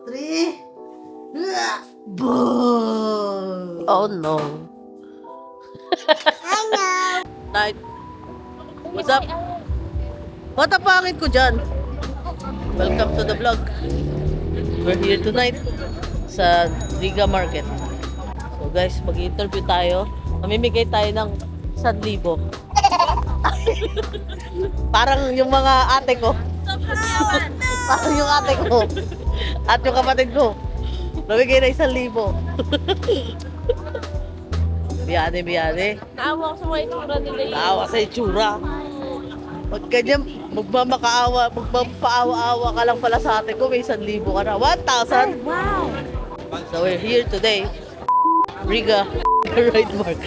3. Boom! Oh no. Night. What's up? What ang pangit ko dyan? Welcome to the vlog. We're here tonight sa Riga Market. So guys, mag-interview tayo. Mamimigay tayo ng 1,000. Parang yung mga ate ko. Parang yung ate ko. At yung kapatid ko. Namigay na 1,000. Biyade. Naawa ko sa mga itsura nila yun. Naawa sa itsura. Pag ganyan, magpapaawa-awa ka lang pala sa ate ko, may 1,000 ka na. 1,000! Wow! So we're here today. Riga, right mark.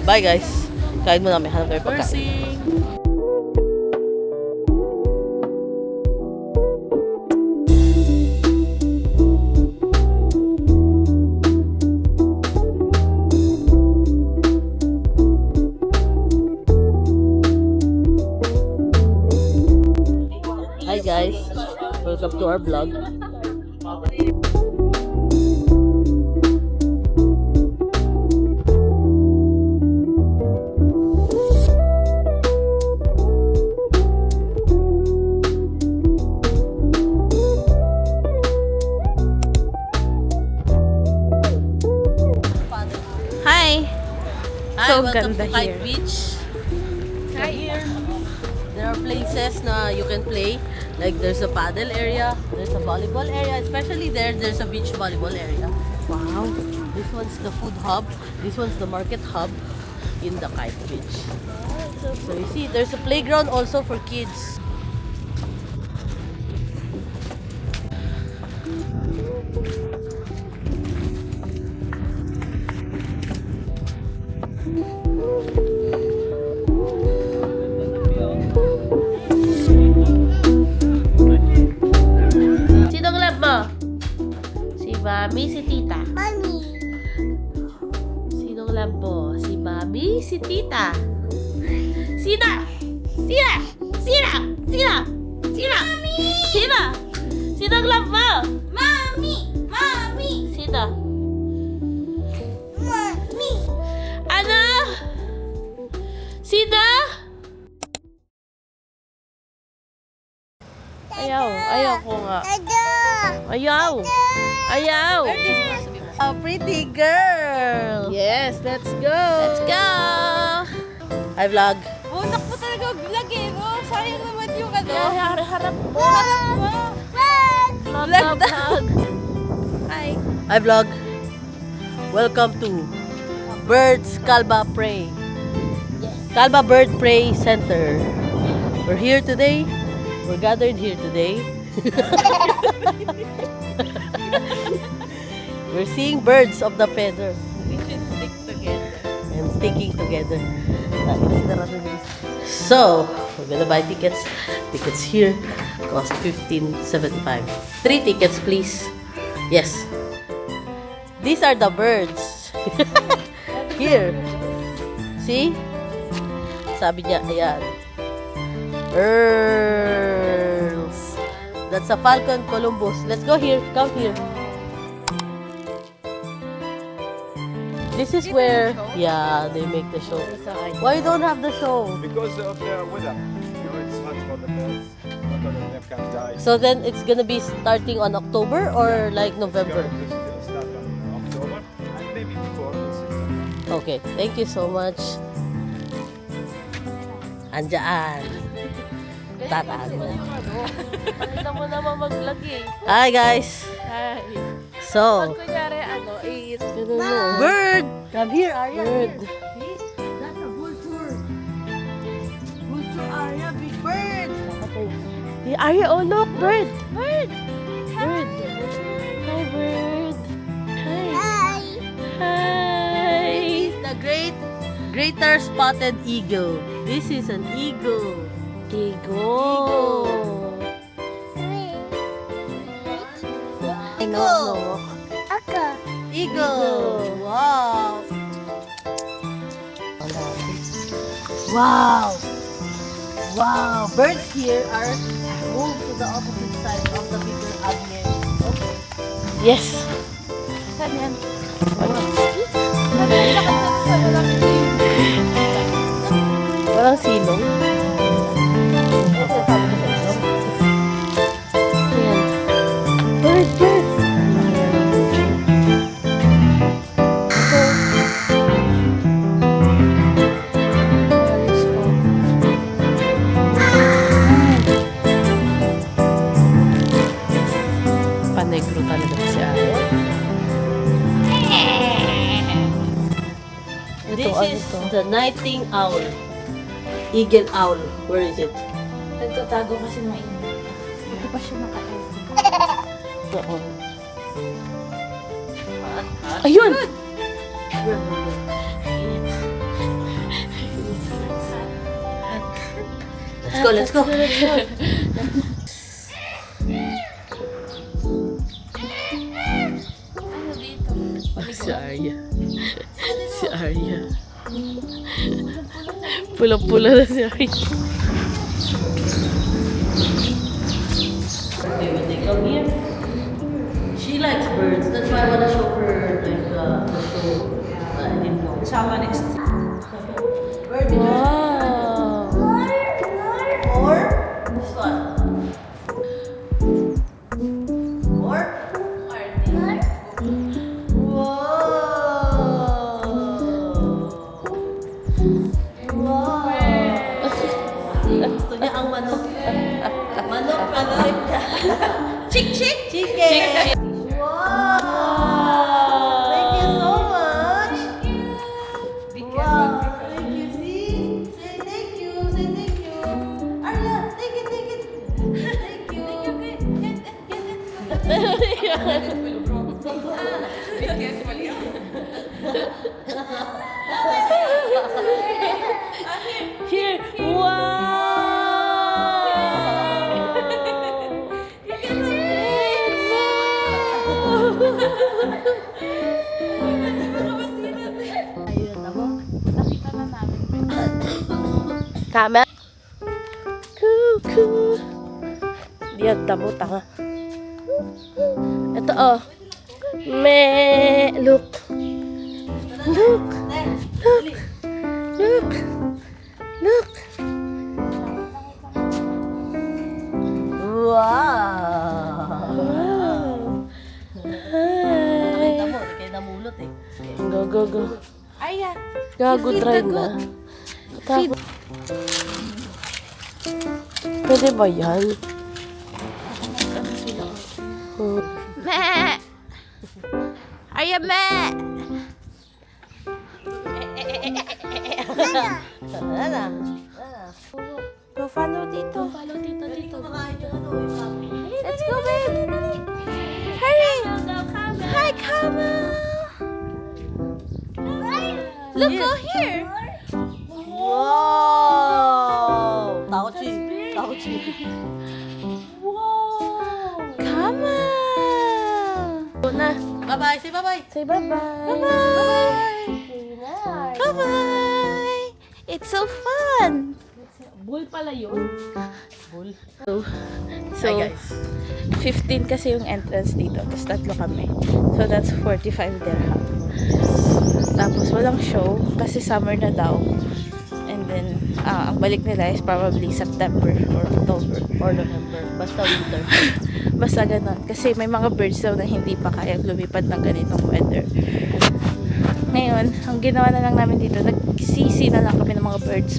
Bye guys. Kain mo namin, hanap tayo pagkain. Hi guys, welcome to our vlog. Hi! So Welcome ganda to Kite here. Beach. So here, there are places na you can play. Like there's a paddle area, there's a volleyball area, especially there's a beach volleyball area. Wow! This one's the food hub, this one's the market hub in the Kite Beach. So you see, there's a playground also for kids. Sinong love mo? Si Mami, si Tita. Mami! Sinong love mo? Si Mami, si Tita. Sina! Sina! Sina! Sina! Sina! Sina! Sinong love mo? Mami! Mami! Sina? Mami! Ano? Sina? Ayaw ko nga. Ayaw. A pretty girl. Yes, let's go! Let's go. Hi vlog. Bunak mo talaga vlog eh. Oh, sayang naman yung ano. Harap mo. Harap mo. Vlog. Hi! Hi vlog. Welcome to Birds Calba Prey. Yes. Calba Bird Prey Center. We're here today. We're gathered here today. We're seeing birds of the feather. We should stick together. And sticking together. So, we're gonna buy tickets. Tickets here cost $15.75. 3 tickets, please. Yes. These are the birds. Here. See? Sabi niya, ayan. Earls. That's a Falcon Columbus. Let's go here. Come here. This is where, yeah, they make the show. Why you don't have the show? Because of the weather. It's hot for the birds. Not all of them can die. So then it's gonna be starting on October or like November? It's going to start on October and maybe before this is Okay, thank you so much. Andyan. Tatago. Pakita mo naman mag-vlog eh. Hi guys. Hi! So, Pag kunyari bird. Come here, Aria. Bird. See? That's a vulture. Vulture Aria, big bird. Hey, Aria, oh look! Bird! Bird! Bird! Hi, bird! Hi! Hi! The greater spotted eagle. This is an eagle. Eagle! Eagle. Eagle. Wow. Wow. Wow. Birds here are moved to the opposite side of the bigger aviary. Yes. Saan yan? Walang silong. Ayan. Bird, bird. Ito. Ayos ko. Panegro talaga si Aria. This is the nighting owl. Eagle owl. Where is it? Nagtatago kasi ng mainit. Ito pa siya naka-aircon. Oo. Ayun! Let's go, let's go. Ano dito? Si Aria. Si Aria. Pula-pula na si Aria. Okay, when they come here, she likes birds. That's why I want to show her like the show. I didn't know. Sama next. Bird, wow. More? This one. More? Gusto niya ang manok. Manok, manok. Chick, chick. Chicken. Wow. Thank you so much. Wow. Thank you. See? Say thank you. Say thank you. Aria, take it, take it. Thank you. Here. Wow. Nakita na namin. Tama. Cuckoo. Diyan, damo, tanga. Ito, oh. Me. Look. Look. Look. Look. Look. Wow. Hi. Nakita mo, kaya namulot eh. Go, go, go. Aria, Gago, you feed try the na. goat. Tapos, pwede ba yan? Hmm. Me! Aria, me! Ano? Go follow dito. Dito. Let's go, babe. Hurry. Hi, camel. Look, go here. Wow! Takot siya. Takot siya. Camel. Go na. Bye-bye. Say bye-bye. Say bye-bye. Bye-bye. Bye-bye. It's so fun. Bull pala yun. Bull. So, Hi guys. 15 kasi yung entrance dito. Tapos 3 kami. So, that's 45 dirham. Tapos, walang show. Kasi summer na daw. And then, ang balik nila is probably September or October. Or November. Basta winter. Basta ganun. Kasi may mga birds daw na hindi pa kaya lumipad ng ganitong weather. Ngayon, ang ginawa na lang namin dito, nagsisi na lang kami ng mga birds.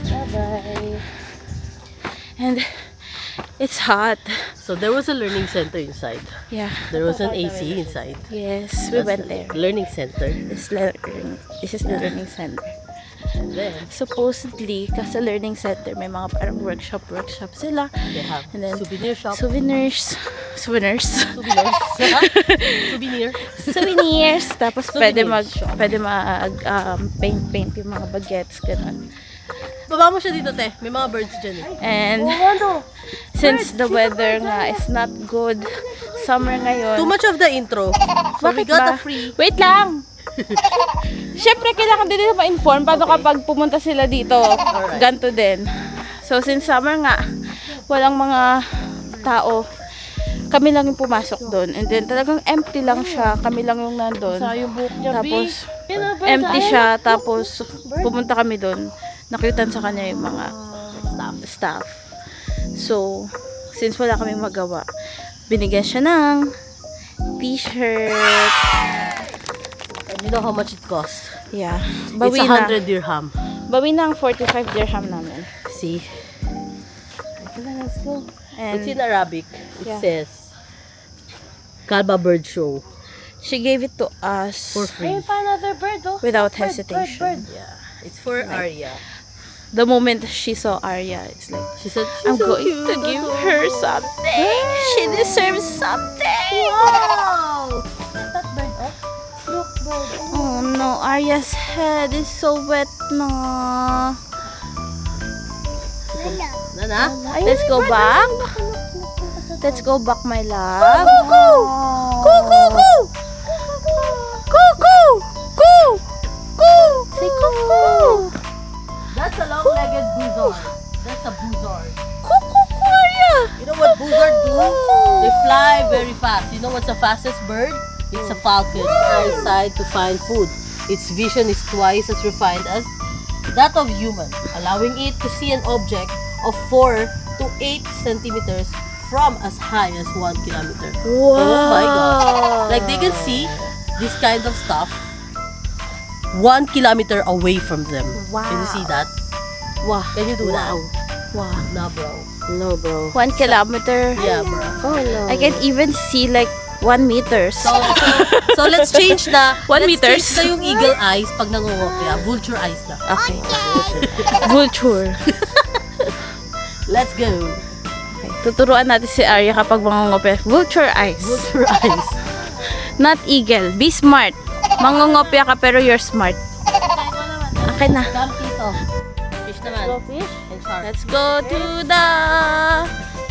Bye-bye. And, it's hot. So there was a learning center inside. Yeah. There was an AC inside. Yes, we went there. Learning center. This is the learning center. Then Supposedly, kasi learning center, may mga parang workshop sila. they have And then, souvenir shop. Souvenirs. Souvenirs. Souvenirs. Tapos Souvenir shop. pwede mag paint yung mga bagets, ganun. Baba mo siya dito, te. May mga birds dyan eh. And since the weather nga is not good, summer ngayon. Too much of the intro. So we Bakit got ba? a free. Wait lang! Siyempre, kailangan din nila ma-inform paano kapag pumunta sila dito. Alright. Ganto din. So, since summer nga, walang mga tao. kami lang yung pumasok doon. And then talagang empty lang siya. Kami lang yung nandun. Sayang buhok niya, Tapos empty siya. Tapos pumunta kami doon. Nakyutan sa kanya yung mga staff. So, since wala kaming magawa, binigyan siya ng t-shirt. And you know how much it costs? Yeah. It's Bawi na. 100 dirham. Bawi na ang 45 dirham namin. See? Let's go. And It's in Arabic. It Yeah. says, Kalba Bird Show. she gave it to us For free. Another bird, oh. without hesitation. Yeah. It's for Aria. The moment she saw Aria, it's like, She said, I'm she's so going cute. to give her something. She deserves something. Wow! That bird, oh. Look, bird. Oh no, Aria's head is so wet na. Nana? Let's go back. Let's go back, my love. Say cuckoo. That's a long-legged buzzard. That's a buzzard. Cuckoo, Aria. You know what buzzard do? They fly very fast. You know what's the fastest bird? It's a falcon. Eyesight to find food. Its vision is twice as refined as that of human, allowing it to see an object of 4 to 8 centimeters from as high as 1 kilometer. Wow. Oh my god. Like they can see this kind of stuff 1 kilometer away from them. Wow. Can you see that? Wow. Can you do that? Wow. No, bro. No, bro. 1 kilometer. Yeah, bro. Oh, no. I can even see like 1 meters. So let's change na. 1 meters. Let's change na yung eagle eyes pag nangungopia. Vulture eyes na. Okay. Vulture. Let's go. Okay. Tuturuan natin si Aria kapag mangungopia. Vulture eyes. Vulture eyes. Not eagle. Be smart. Mangungopia ka pero you're smart. Okay na. Come, Tito. Fish naman. fish? And shark. Let's go to the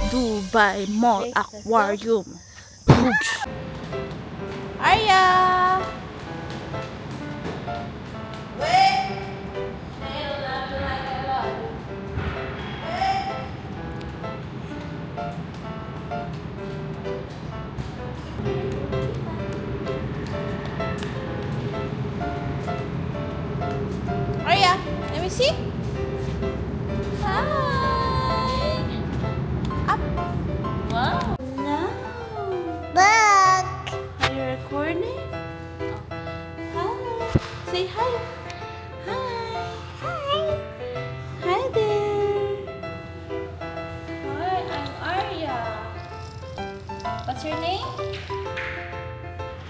Dubai Mall Aquarium. Aria! Aria, let me see. Hi. Up. Wow. No. Are you recording? Hi. Say hi. Hi. Hi there. Hi, I'm Aria. What's your name?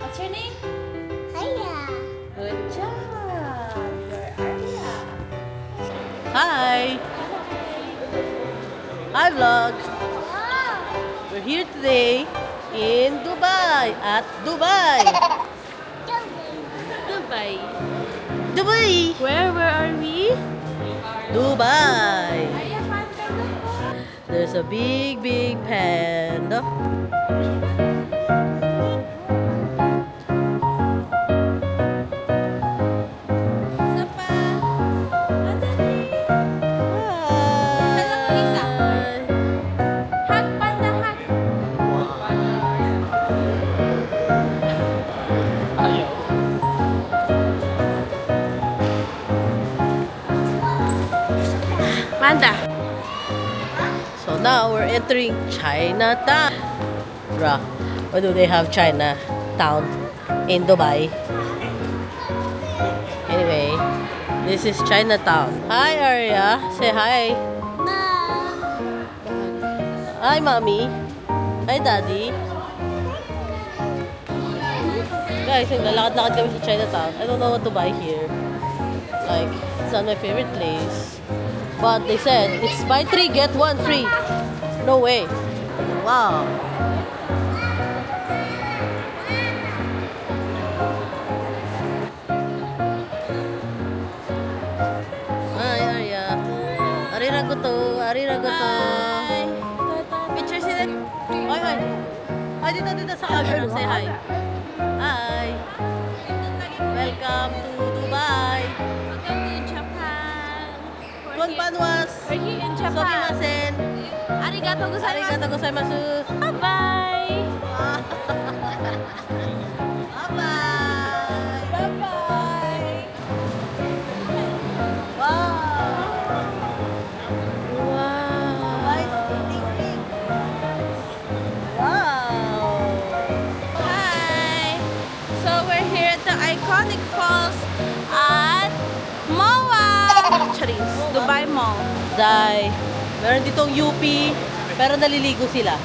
What's your name? Good job. You're Aria. Hi. Hi, vlog. We're here today in Dubai. At Dubai. Dubai. Dubai. Where are we? Dubai. There's a big, big panda. Isa pa. Andali. Hi. Hug, panda, hug. Panda. So now we're entering Chinatown. Bruh, why do they have Chinatown in Dubai? Anyway, this is Chinatown. Hi, Aria. Say hi. Hi, Mommy. Hi, Daddy. Guys, naglalakad-lakad kami sa Chinatown. I don't know what to buy here. Like, it's not my favorite place. But they said, it's buy 3, get 1 free. No way. Wow. Hi, Aria. Ariragoto. Ariragoto. Picture sila. Hi, hi. Hi, dito sa camera. Say hi. Hi. Welcome to Dubai. Welcome to Japan. Konbanwas. We're here in Japan. Somimasen. Arigatou gozaimasu. Arigatou gozaimasu. Bye-bye. Bye-bye. Bye-bye. Wow. Wow. Nice eating ring. Wow. Hi! So we're here at the iconic falls at MOA! Charis, Dubai Mall. Dai. Meron ditong UP, pero naliligo sila.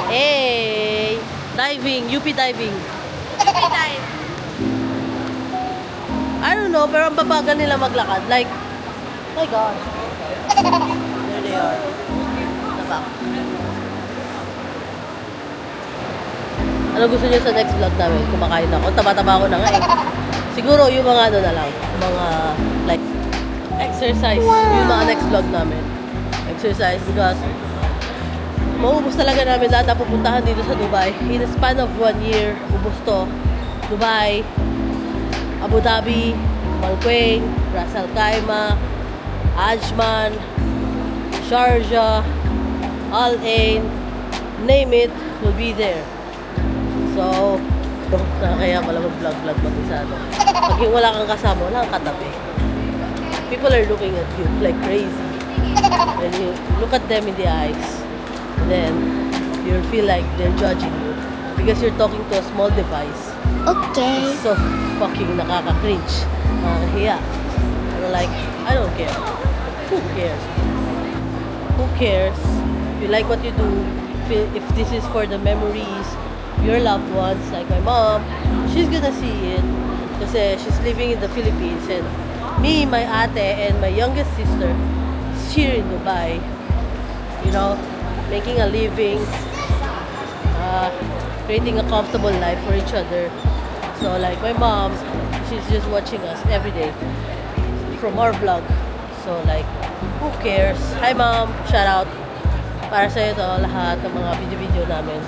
Hey! Diving, UP diving. Okay, dive. I don't know, pero ang babagal nila maglakad. Like, oh my God. There they are. Nabak. Ano gusto niyo sa next vlog namin? Kumakain ako. Taba-taba ako na nga eh. Siguro yung mga ano na lang. Mga like exercise. Yung mga next vlog namin. Exercise because maubos talaga namin lahat na pupuntahan dito sa Dubai. In a span of 1 year, ubos to. Dubai, Abu Dhabi, Malquain, Ras Al Khaimah, Ajman, Sharjah, Al Ain, name it, will be there. So, nakakaya pala mag-vlog-vlog mag-isa, no? Pag yung wala kang kasama, wala kang katabi. People are looking at you like crazy. And you look at them in the eyes. And then, you feel like they're judging you. Because you're talking to a small device. Okay. It's so fucking nakaka-cringe. Nakakahiya. Pero like, I don't care. Who cares? Who cares? If you like what you do, if this is for the memories, your loved ones, like my mom, she's gonna see it. Kasi she's living in the Philippines. And me, my ate, and my youngest sister is here in Dubai. You know, making a living, creating a comfortable life for each other. So like my mom, she's just watching us every day from our vlog. So like, who cares? Hi mom, shout out. Para sa'yo to, lahat ng mga video-video namin.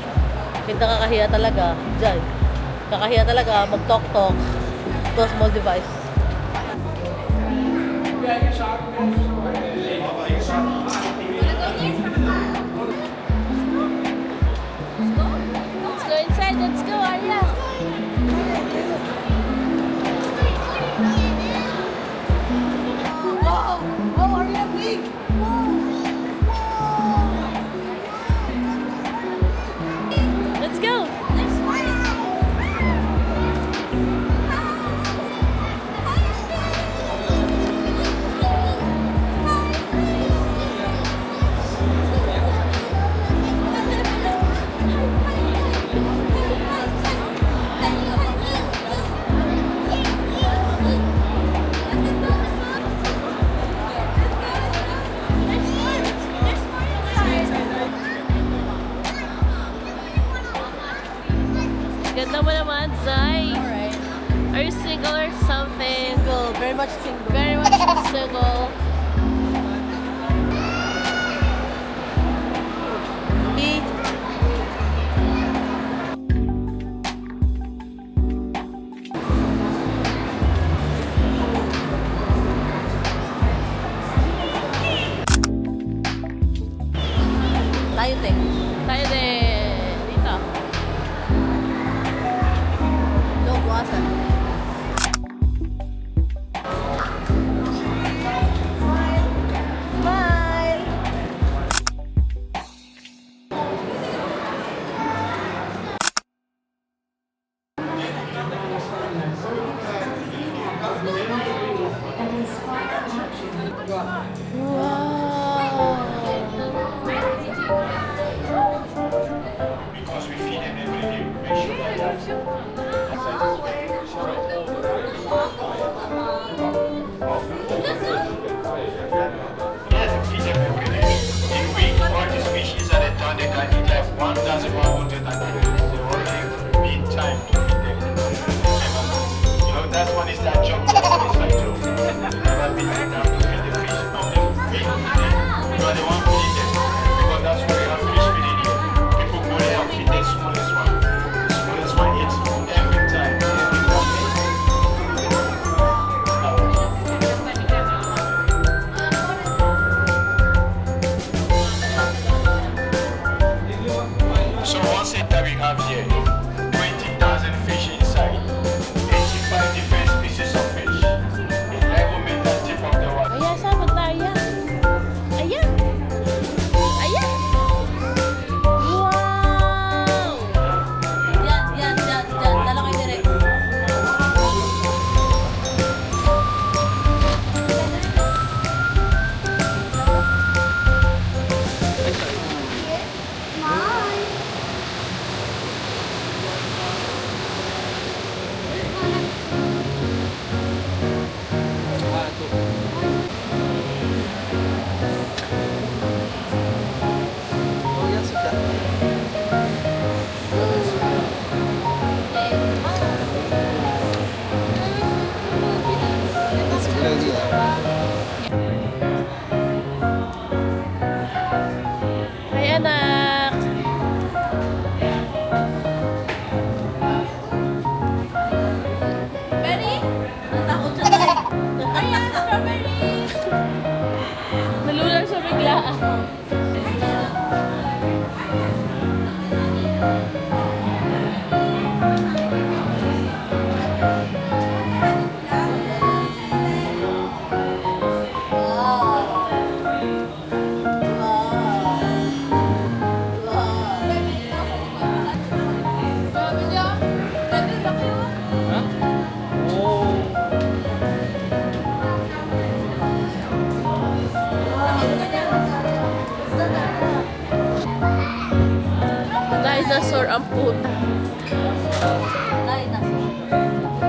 Hindi nakakahiya talaga, dyan. Kakahiya talaga mag-talk-talk to a small device. Let's go inside. Let's go, Aria. Wow! Wow, are you big? Let's go. Ganda mo naman, Zai. Alright. Are you single or something? Single, very much single. Very much single. Tayo, te. Tayo din. Dito. No, buwasan. Dinosaur ang puta. Dinosaur.